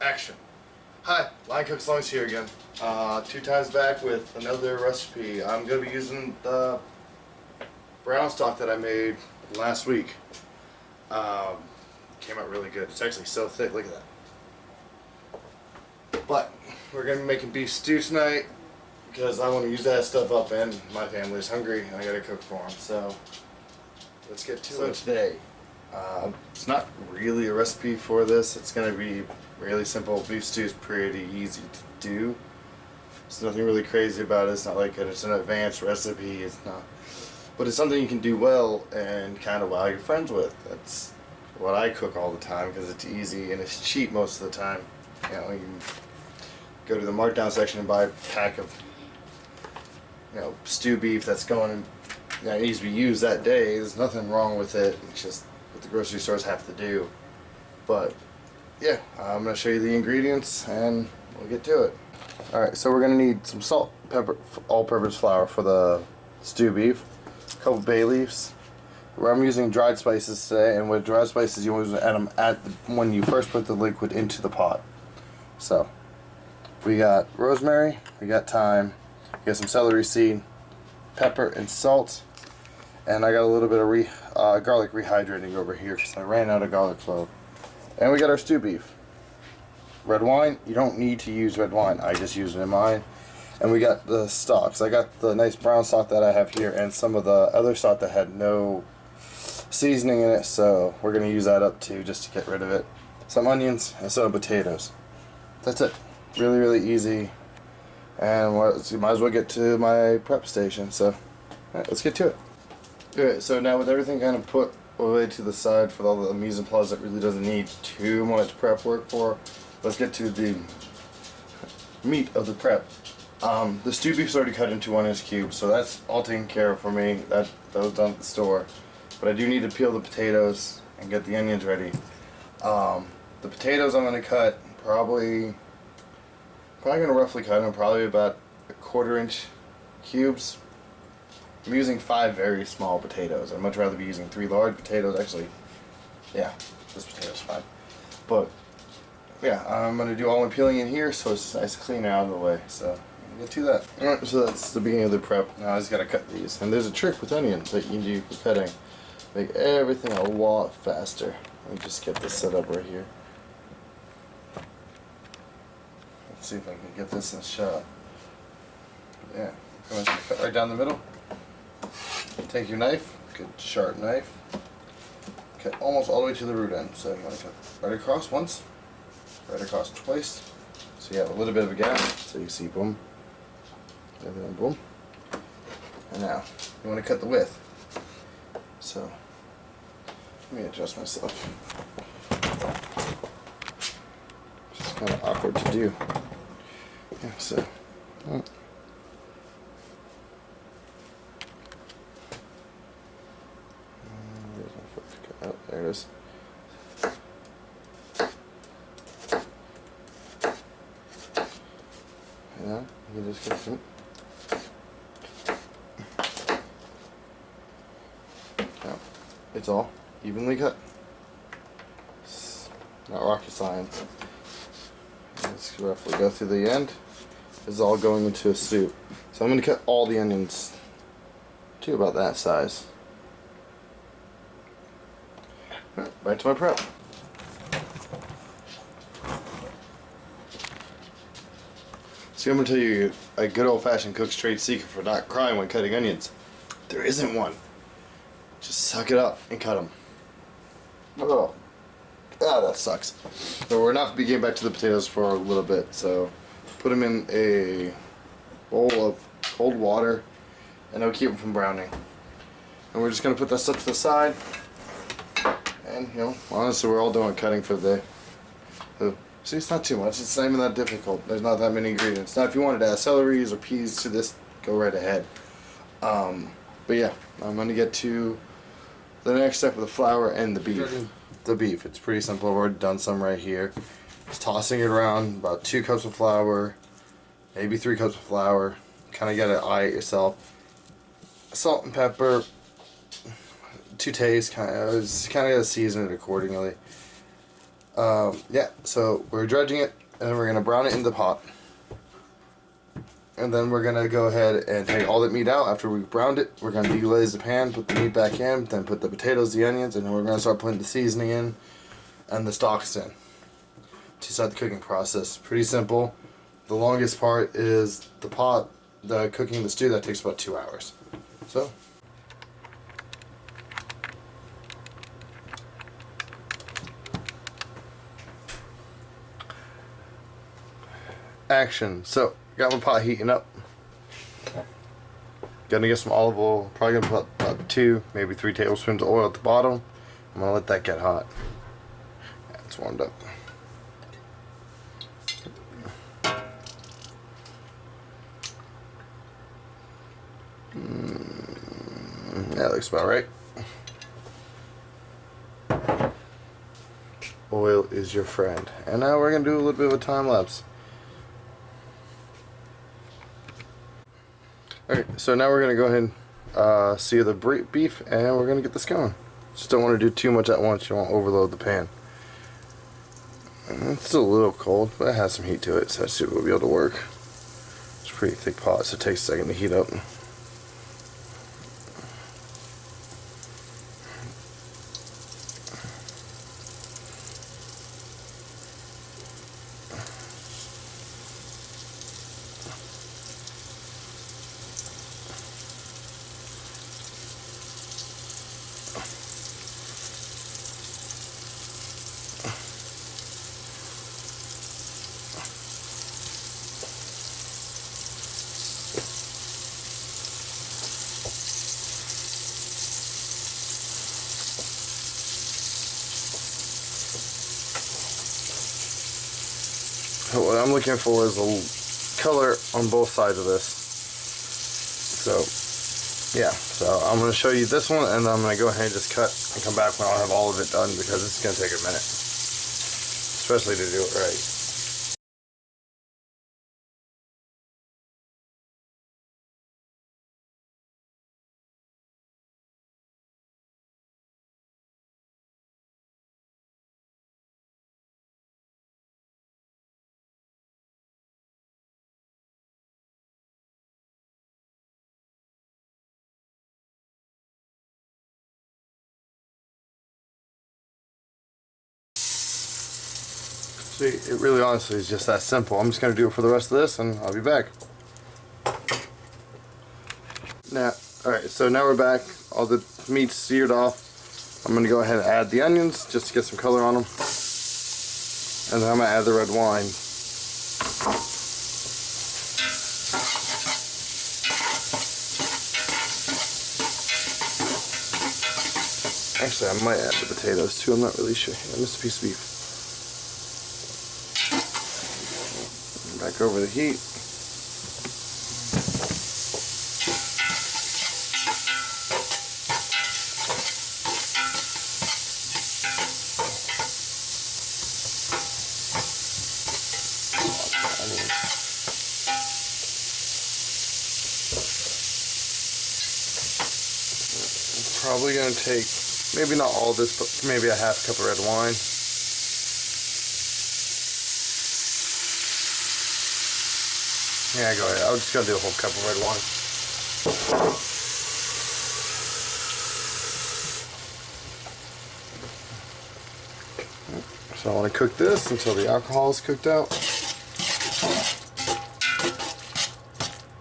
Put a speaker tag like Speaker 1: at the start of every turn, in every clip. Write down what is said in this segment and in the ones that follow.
Speaker 1: Action. Hi, Lion Cook Slunks here again. 2 times back with another recipe. I'm going to be using the brown stock that I made last week. Came out really good. It's actually so thick, look at that. But we're going to be making beef stew tonight because I want to use that stuff up and my family's hungry and I got to cook for them. So let's get to it. Today, it's not really a recipe for this. It's going to be really simple. Beef stew is pretty easy to do. There's nothing really crazy about it. It's not like it's an advanced recipe. It's not, but it's something you can do well and kind of wow your friends with. That's what I cook all the time because it's easy and it's cheap most of the time. You know, you can go to the markdown section and buy a pack of stew beef that's going and needs to be used that day. There's nothing wrong with it. It's just what the grocery stores have to do. But yeah, I'm going to show you the ingredients and we'll get to it. Alright, so we're going to need some salt, pepper, all-purpose flour for the stew beef, a couple bay leaves. I'm using dried spices today, and with dried spices you want to add them when you first put the liquid into the pot. So, we got rosemary, we got thyme, we got some celery seed, pepper and salt, and I got a little bit of garlic rehydrating over here because I ran out of garlic clove. And we got our stew beef. Red wine, you don't need to use red wine, I just use it in mine. And we got the stocks. I got the nice brown stock that I have here and some of the other stock that had no seasoning in it, so we're going to use that up too just to get rid of it. Some onions and some potatoes. That's it. Really, really easy. And might as well get to my prep station. So, alright, let's get to it. Alright, so now with everything kind of put away to the side for all the mise en place that really doesn't need too much prep work for, let's get to the meat of the prep. The stew beef's already cut into 1-inch cubes, so that's all taken care of for me. That was done at the store. But I do need to peel the potatoes and get the onions ready. The potatoes I'm going to cut probably going to roughly cut them probably about a 1/4-inch cubes. I'm using 5 very small potatoes. I'd much rather be using 3 large potatoes. Actually, yeah, this potato's fine. But yeah, I'm going to do all my peeling in here so it's nice and clean out of the way. So get to that. Alright, so that's the beginning of the prep. Now I just got to cut these. And there's a trick with onions that you can do for cutting. Make everything a lot faster. Let me just get this set up right here. Let's see if I can get this in a shot. Yeah, I'm going to cut right down the middle. Take your knife, good sharp knife. Cut almost all the way to the root end. So you want to cut right across once, right across twice. So you have a little bit of a gap. So you see boom, and then boom. And now you want to cut the width. So let me adjust myself. It's kind of awkward to do. Yeah, so. Where's my foot? Oh, there it is. Yeah, you can just get it. It's all evenly cut. It's not rocket science. Let's roughly go through the end. This is all going into a soup. So I'm going to cut all the onions to about that size. Alright, back to my prep. So I'm going to tell you a good old-fashioned cook's trade secret for not crying when cutting onions. There isn't one. Just suck it up and cut them. Oh, that sucks. So we're not getting back to the potatoes for a little bit. So put them in a bowl of cold water, and it'll keep them from browning. And we're just gonna put that stuff to the side. And honestly, we're all doing cutting for the day. So, see, it's not too much. It's not even that difficult. There's not that many ingredients. Now, if you wanted to add celeries or peas to this, go right ahead. But yeah, I'm gonna get to the next step of the flour and the beef. The beef, it's pretty simple. I've already done some right here. Just tossing it around, about 2 cups of flour, maybe 3 cups of flour. Kind of gotta eye it yourself. Salt and pepper to taste. Kind of gotta season it accordingly. Yeah, so we're dredging it, and then we're going to brown it in the pot. And then we're going to go ahead and take all that meat out. After we browned it, we're going to deglaze the pan, put the meat back in, then put the potatoes, the onions, and then we're going to start putting the seasoning in and the stalks in to start the cooking process. Pretty simple. The longest part is the pot, the cooking the stew. That takes about 2 hours. So action. So got my pot heating up. Gonna get some olive oil. Probably gonna put about 2, maybe 3 tablespoons of oil at the bottom. I'm gonna let that get hot. Yeah, it's warmed up. Yeah, looks about right. Oil is your friend. And now we're gonna do a little bit of a time lapse. Okay, so now we're gonna go ahead and sear the beef, and we're gonna get this going. Just don't want to do too much at once. You won't overload the pan. And it's still a little cold, but it has some heat to it, so I should be able to work. It's a pretty thick pot, so it takes a second to heat up. What I'm looking for is a color on both sides of this. So, yeah. So I'm going to show you this one, and I'm going to go ahead and just cut and come back when I'll have all of it done, because it's going to take a minute. Especially to do it right. See, it really honestly is just that simple. I'm just going to do it for the rest of this, and I'll be back. Now, alright, so now we're back. All the meat's seared off. I'm going to go ahead and add the onions just to get some color on them. And then I'm going to add the red wine. Actually, I might add the potatoes too. I'm not really sure. I missed a piece of beef. Back over the heat. Probably going to take, maybe not all this, but maybe a half cup of red wine. Yeah, go ahead. I'm just going to do a whole cup of red wine. So I want to cook this until the alcohol is cooked out.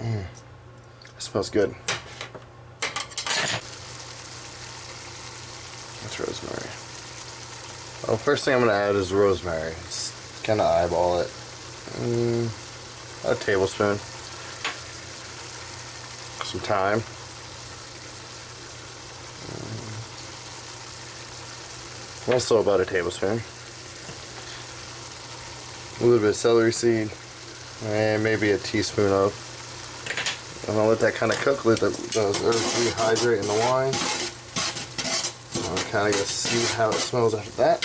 Speaker 1: It smells good. That's rosemary. Well, first thing I'm going to add is rosemary. Just kind of eyeball it. A tablespoon. Some thyme. Also about a tablespoon. A little bit of celery seed. And maybe a teaspoon of. I'm going to let that kind of cook. Let those herbs rehydrate in the wine. I'm kind of going to see how it smells after that.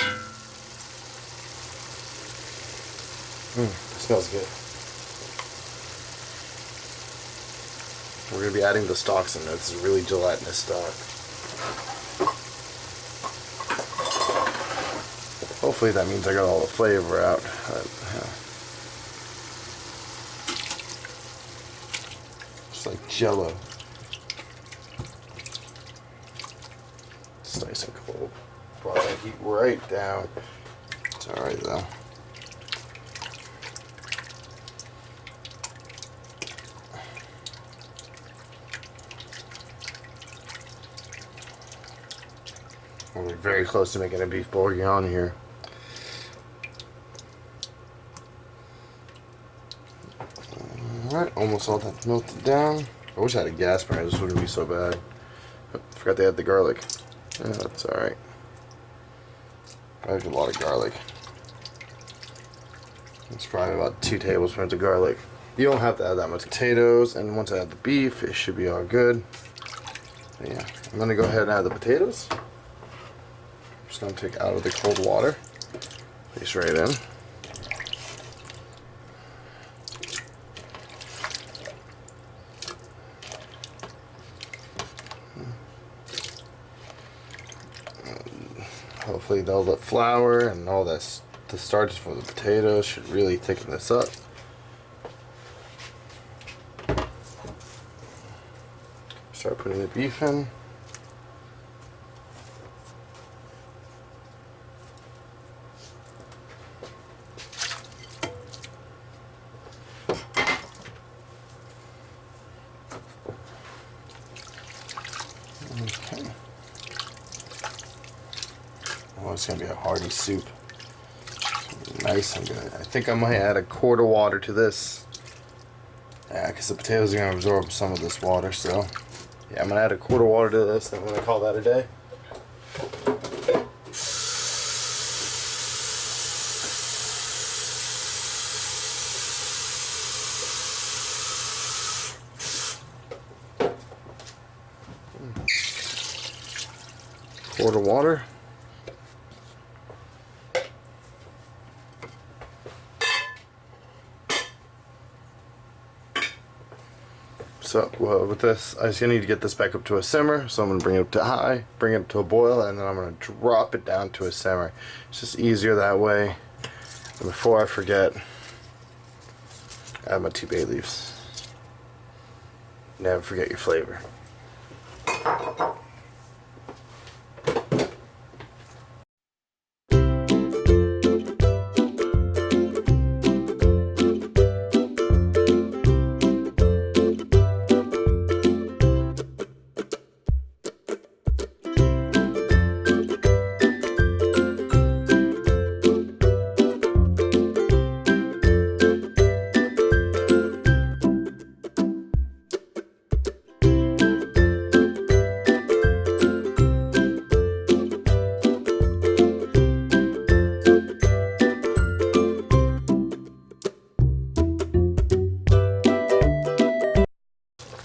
Speaker 1: It smells good. We're going to be adding the stalks in there. This is really gelatinous stock. Hopefully that means I got all the flavor out. Just like Jello. It's nice and cold. Brought that heat right down. It's alright though. We're very close to making a beef bourguignon here. Alright, almost all that melted down. I wish I had a gas burner, this wouldn't be so bad. Oh, forgot they had the garlic. Yeah, that's alright. I have a lot of garlic. It's probably about 2 tablespoons of garlic. You don't have to add that much potatoes, and once I add the beef, it should be all good. But yeah, I'm gonna go ahead and add the potatoes. I'm just gonna take out of the cold water, place right in. Hopefully all the flour and all this, the starch from the potatoes should really thicken this up. Start putting the beef in. Okay. Oh, it's gonna be a hearty soup. Nice and good. I think I might add a quart of water to this. Yeah, because the potatoes are gonna absorb some of this water, so yeah, I'm gonna add a quart of water to this, and I'm gonna call that a day. Quart of water. So with this, I just need to get this back up to a simmer. So I'm going to bring it up to high, bring it up to a boil, and then I'm going to drop it down to a simmer. It's just easier that way. And before I forget, add my 2 bay leaves. Never forget your flavor.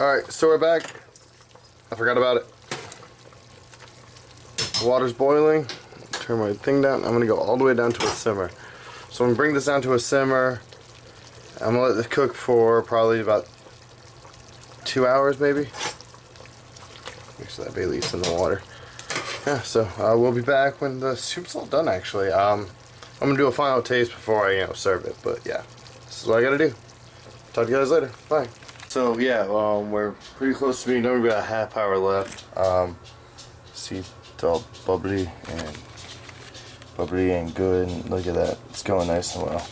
Speaker 1: Alright, so we're back. I forgot about it. The water's boiling. Turn my thing down. I'm going to go all the way down to a simmer. So I'm going to bring this down to a simmer. I'm going to let this cook for probably about 2 hours maybe. Make sure that bay leaf's in the water. Yeah, so we'll be back when the soup's all done actually. I'm going to do a final taste before I serve it. But yeah, this is what I got to do. Talk to you guys later. Bye. So yeah, we're pretty close to being done. We've got a half hour left. See, it's all bubbly and good. And look at that, it's going nice and well.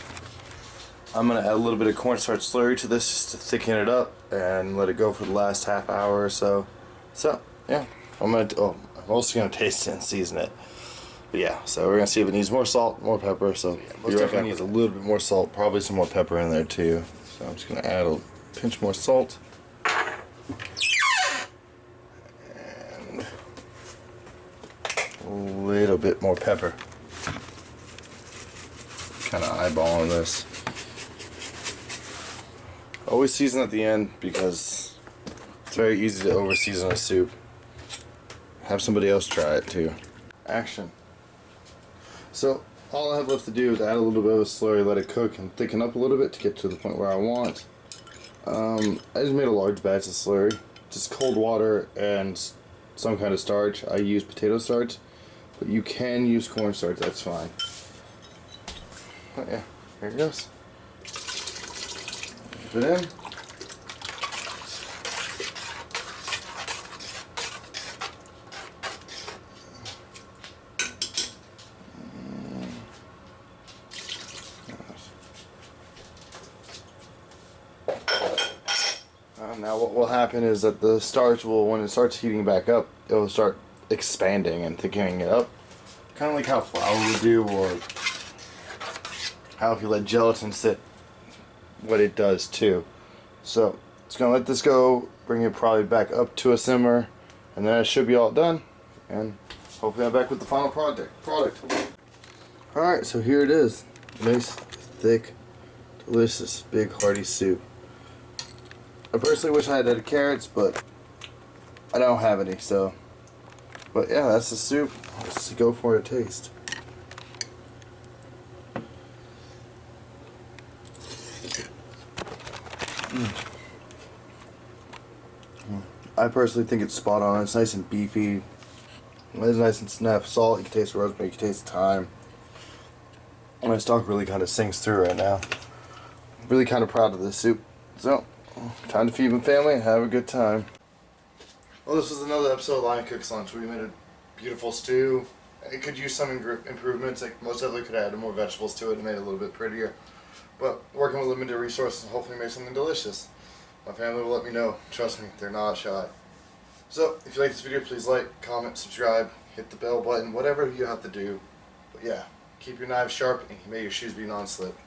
Speaker 1: I'm gonna add a little bit of cornstarch slurry to this just to thicken it up and let it go for the last half hour or so. So yeah, I'm also gonna taste it and season it. But yeah, so we're gonna see if it needs more salt, more pepper. So yeah, most definitely needs a little bit more salt, probably some more pepper in there too. So I'm just gonna add a pinch more salt and a little bit more pepper. Kind of eyeballing this. Always season at the end because it's very easy to over season a soup. Have somebody else try it too. Action. So all I have left to do is add a little bit of a slurry, let it cook and thicken up a little bit to get to the point where I want. I just made a large batch of slurry, just cold water and some kind of starch. I use potato starch, but you can use cornstarch, that's fine. But yeah, here it goes. Put it in. Now what will happen is that the starch will, when it starts heating back up, it will start expanding and thickening it up. Kind of like how flour would do, or how if you let gelatin sit, what it does too. So it's going to let this go, bring it probably back up to a simmer, and then it should be all done. And hopefully I'm back with the final product. Alright, so here it is. Nice, thick, delicious, big hearty soup. I personally wish I had carrots, but I don't have any, so. But yeah, that's the soup. Let's go for a taste. I personally think it's spot on. It's nice and beefy. It's nice and snap. Salt, you can taste rosemary, you can taste thyme. My stomach really kind of sinks through right now. I'm really kind of proud of this soup. So, time to feed my family and have a good time. Well, this was another episode of Lion Cooks Lunch. We made a beautiful stew. It could use some improvements. Like most definitely could have added more vegetables to it and made it a little bit prettier. But working with limited resources, hopefully make something delicious. My family will let me know. Trust me, they're not shy. So, if you like this video, please like, comment, subscribe, hit the bell button, whatever you have to do. But yeah, keep your knives sharp and may your shoes be non-slip.